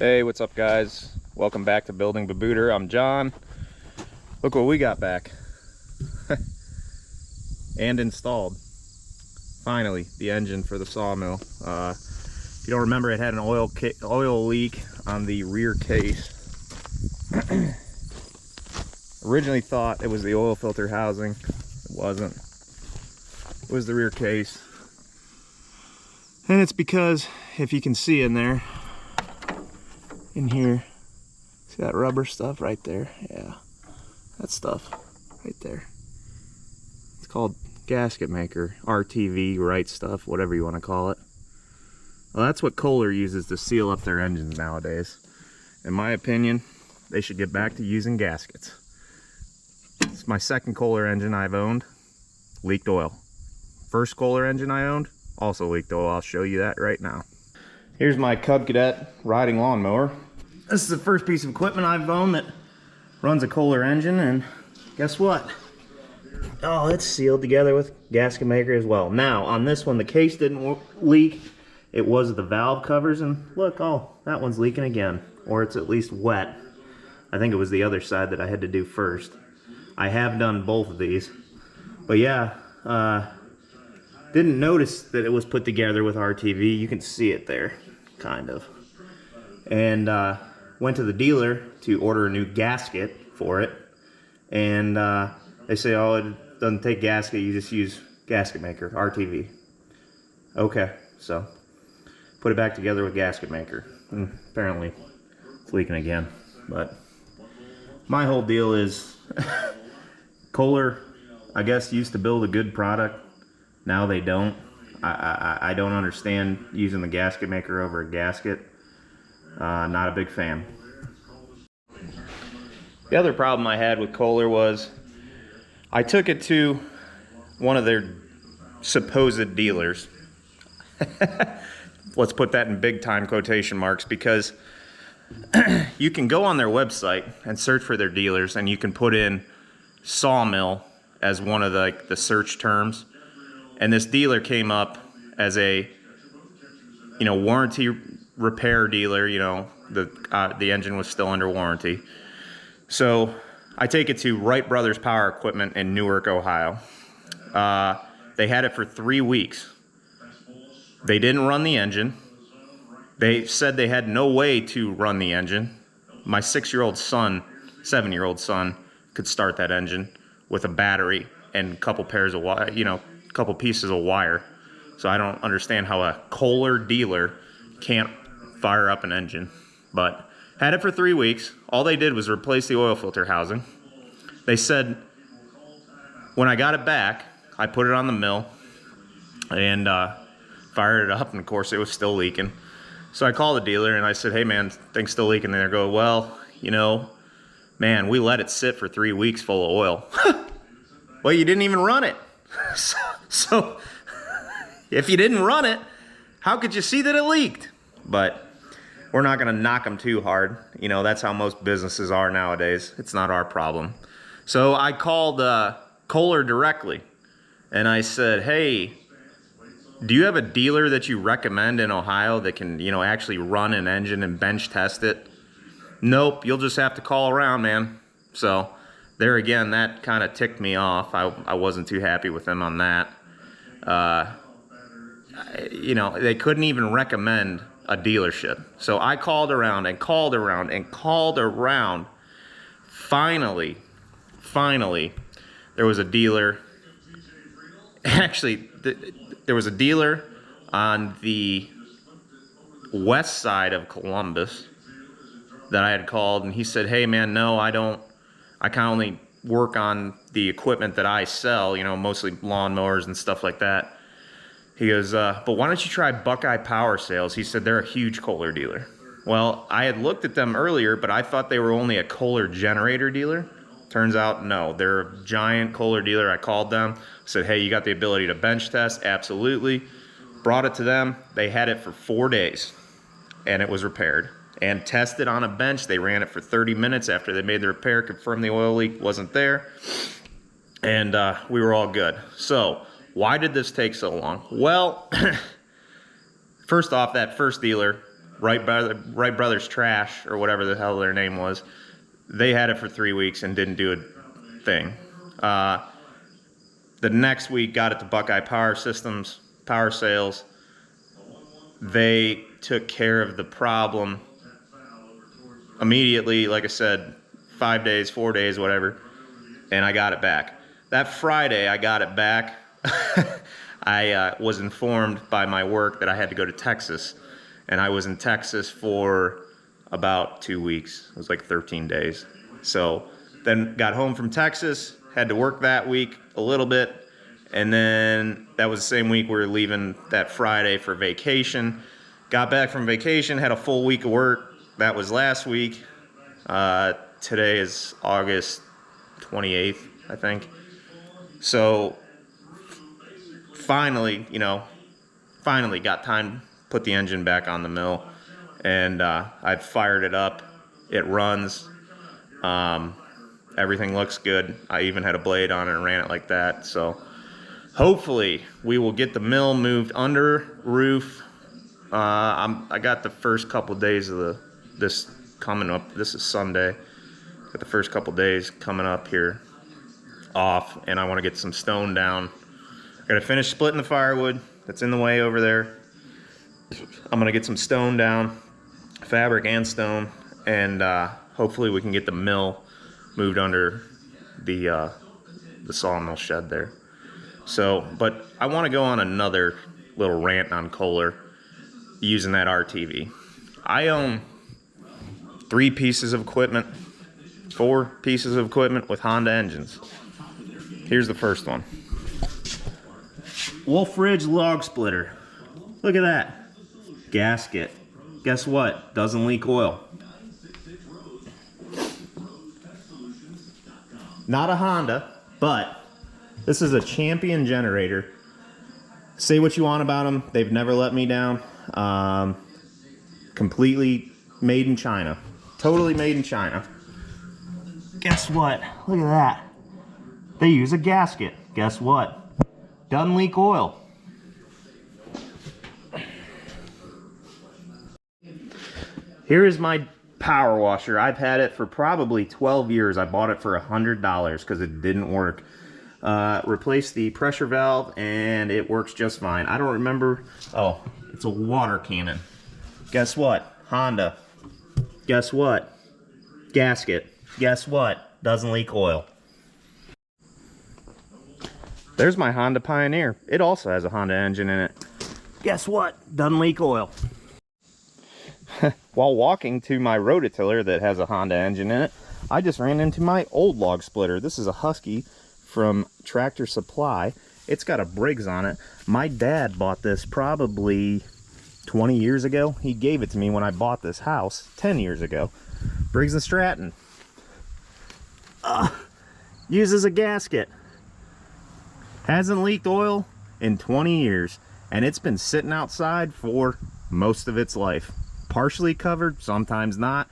Hey, what's up guys? Welcome back to Building Babooter. I'm John. Look what we got back. And installed. Finally, the engine for the sawmill. If you don't remember, it had an oil leak on the rear case. Originally thought it was the oil filter housing. It wasn't. It was the rear case. And it's because, if you can see in there, in here, see that rubber stuff right there? Yeah, that stuff right there. It's called gasket maker, RTV, right stuff, whatever you want to call it. Well, that's what Kohler uses to seal up their engines nowadays. In my opinion, they should get back to using gaskets. It's my second Kohler engine I've owned, leaked oil. First Kohler engine I owned, also leaked oil. I'll show you that right now. Here's my Cub Cadet riding lawnmower. This is the first piece of equipment I've owned that runs a Kohler engine, and guess what? Oh, it's sealed together with gasket maker as well. Now, on this one, the case didn't leak. It was the valve covers, and look, oh, that one's leaking again. Or it's at least wet. I think it was the other side that I had to do first. I have done both of these. But yeah, didn't notice that it was put together with RTV. You can see it there, kind of. And went to the dealer to order a new gasket for it. And they say, oh, it doesn't take gasket, you just use gasket maker, RTV. Okay, so put it back together with gasket maker. And apparently it's leaking again. But my whole deal is Kohler, I guess, used to build a good product. Now they don't. I don't understand using the gasket maker over a gasket. Not a big fan. The other problem I had with Kohler was I took it to one of their supposed dealers. Let's put that in big time quotation marks, because you can go on their website and search for their dealers, and you can put in sawmill as one of the search terms. And this dealer came up as a, warranty repair dealer. The engine was still under warranty. So I take it to Wright Brothers Power Equipment in Newark, Ohio. They had it for 3 weeks. They didn't run the engine. They said they had no way to run the engine. My 6-year-old son, 7-year-old son, could start that engine with a battery and a couple pairs of wire, couple pieces of wire. So I don't understand how a Kohler dealer can't fire up an engine. But had it for 3 weeks. All they did was replace the oil filter housing. They said when I got it back, I put it on the mill and fired it up, and of course it was still leaking. So I called the dealer and I said, hey man, thing's still leaking. And they go, well, man, we let it sit for 3 weeks full of oil. Well, you didn't even run it. So if you didn't run it, how could you see that it leaked? But we're not going to knock them too hard. That's how most businesses are nowadays. It's not our problem. So I called Kohler directly, and I said, hey, do you have a dealer that you recommend in Ohio that can, actually run an engine and bench test it? Nope, you'll just have to call around, man. So there again, that kind of ticked me off. I wasn't too happy with them on that. They couldn't even recommend a dealership. So I called around and called around and called around. Finally, there was a dealer. Actually, there was a dealer on the west side of Columbus that I had called, and he said, hey man, no, I can only work on the equipment that I sell, mostly lawnmowers and stuff like that. He goes, but why don't you try Buckeye Power Sales? He said they're a huge Kohler dealer. Well, I had looked at them earlier, but I thought they were only a Kohler generator dealer. Turns out, no, they're a giant Kohler dealer. I called them, said, hey, you got the ability to bench test? Absolutely. Brought it to them. They had it for 4 days, and it was repaired. And tested on a bench. They ran it for 30 minutes after they made the repair, confirmed the oil leak wasn't there, and we were all good. So why did this take so long? Well, first off, that first dealer Wright Brothers Trash, or whatever the hell their name was, they had it for 3 weeks and didn't do a thing. The next week, got it to Buckeye Power Systems, Power Sales. They took care of the problem immediately, like I said, 5 days, 4 days, whatever, and I got it back. That Friday, I got it back. I was informed by my work that I had to go to Texas, and I was in Texas for about 2 weeks. It was like 13 days. So then got home from Texas, had to work that week a little bit, and then that was the same week we were leaving that Friday for vacation. Got back from vacation, had a full week of work. That was last week. Today is August 28th, I think. So finally, finally got time to put the engine back on the mill, and I've fired it up. It runs. Everything looks good. I even had a blade on it and ran it like that. So hopefully we will get the mill moved under roof. I got the first couple days of this coming up. This is Sunday. Got the first couple days coming up here off, and I want to get some stone down. I got to finish splitting the firewood that's in the way over there. I'm going to get some stone down, fabric and stone, and hopefully we can get the mill moved under the sawmill shed there. So, but I want to go on another little rant on Kohler using that RTV. I own 4 pieces of equipment with Honda engines. Here's the first one. Wolf Ridge log splitter. Look at that. Gasket. Guess what? Doesn't leak oil. Not a Honda, but this is a Champion generator. Say what you want about them. They've never let me down. Completely made in China. Totally made in China. Guess what? Look at that. They use a gasket. Guess what? Doesn't leak oil. Here is my power washer. I've had it for probably 12 years. I bought it for $100 because it didn't work. Replaced the pressure valve and it works just fine. I don't remember. Oh, it's a water cannon. Guess what? Honda. Guess what? Gasket. Guess what? Doesn't leak oil. There's my Honda Pioneer. It also has a Honda engine in it. Guess what? Doesn't leak oil. While walking to my rototiller that has a Honda engine in it, I just ran into my old log splitter. This is a Husky from Tractor Supply. It's got a Briggs on it. My dad bought this probably 20 years ago. He gave it to me when I bought this house 10 years ago. Briggs & Stratton. Uses a gasket. Hasn't leaked oil in 20 years, and it's been sitting outside for most of its life. Partially covered, sometimes not.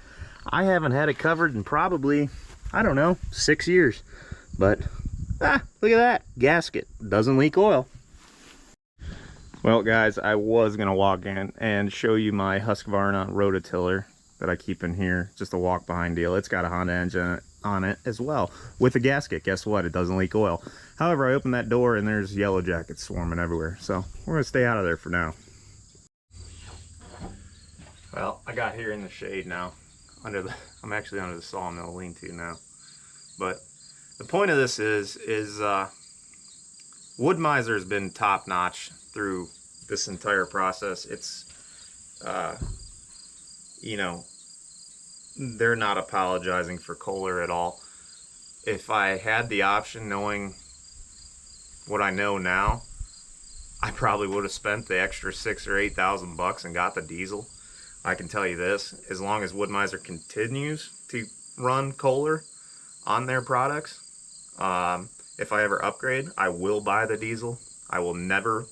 I haven't had it covered in probably, I don't know, 6 years. But, look at that. Gasket. Doesn't leak oil. Well, guys, I was going to walk in and show you my Husqvarna rototiller that I keep in here. Just a walk-behind deal. It's got a Honda engine on it as well with a gasket. Guess what? It doesn't leak oil. However, I opened that door and there's yellow jackets swarming everywhere. So we're going to stay out of there for now. Well, I got here in the shade now. I'm actually under the sawmill lean-to now. But the point of this is Wood Miser has been top-notch through this entire process. It's, you know, they're not apologizing for Kohler at all. If I had the option, knowing what I know now, I probably would have spent the extra $6,000 or $8,000 and got the diesel. I can tell you this, as long as Wood Miser continues to run Kohler on their products, if I ever upgrade, I will buy the diesel. I will never,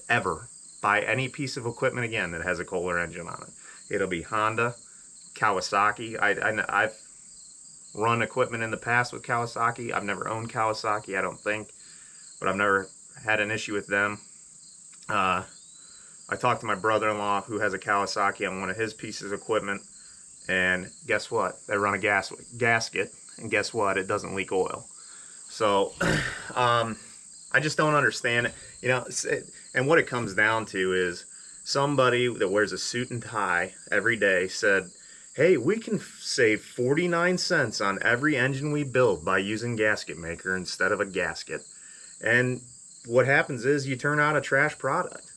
ever buy any piece of equipment again that has a Kohler engine on it. It'll be Honda, Kawasaki. I've run equipment in the past with Kawasaki. I've never owned Kawasaki, I don't think, but I've never had an issue with them. I talked to my brother-in-law who has a Kawasaki on one of his pieces of equipment, and guess what? They run a gasket, and guess what? It doesn't leak oil. So I just don't understand it. You know, and what it comes down to is somebody that wears a suit and tie every day said, hey, we can save 49 cents on every engine we build by using gasket maker instead of a gasket. And what happens is you turn out a trash product.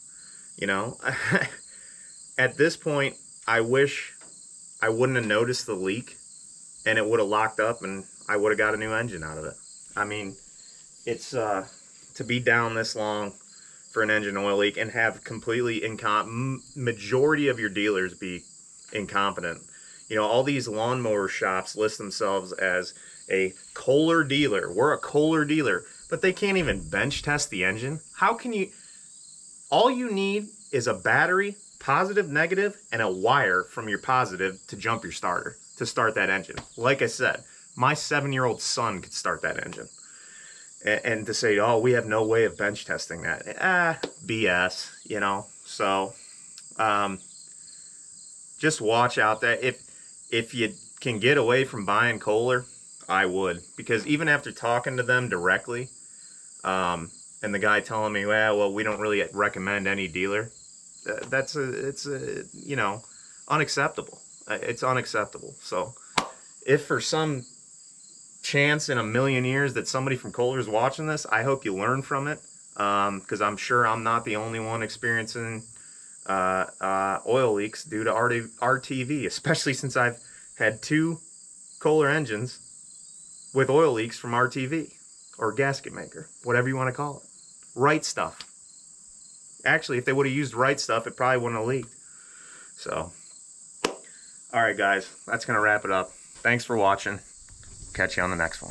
You know, at this point, I wish I wouldn't have noticed the leak and it would have locked up and I would have got a new engine out of it. I mean, it's to be down this long for an engine oil leak and have completely majority of your dealers be incompetent. You know, all these lawnmower shops list themselves as a Kohler dealer. We're a Kohler dealer, but they can't even bench test the engine. How can you? All you need is a battery, positive, negative, and a wire from your positive to jump your starter, to start that engine. Like I said, my 7-year-old son could start that engine. And to say, oh, we have no way of bench testing that. BS, you know. So, just watch out that if you can get away from buying Kohler, I would. Because even after talking to them directly, and the guy telling me, well, we don't really recommend any dealer, it's you know, unacceptable. It's unacceptable. So if for some chance in a million years that somebody from Kohler is watching this, I hope you learn from it, because I'm sure I'm not the only one experiencing oil leaks due to RTV, especially since I've had 2 Kohler engines with oil leaks from RTV or gasket maker, whatever you want to call it. Right stuff. Actually, if they would have used right stuff, it probably wouldn't have leaked. So, all right, guys, that's going to wrap it up. Thanks for watching. Catch you on the next one.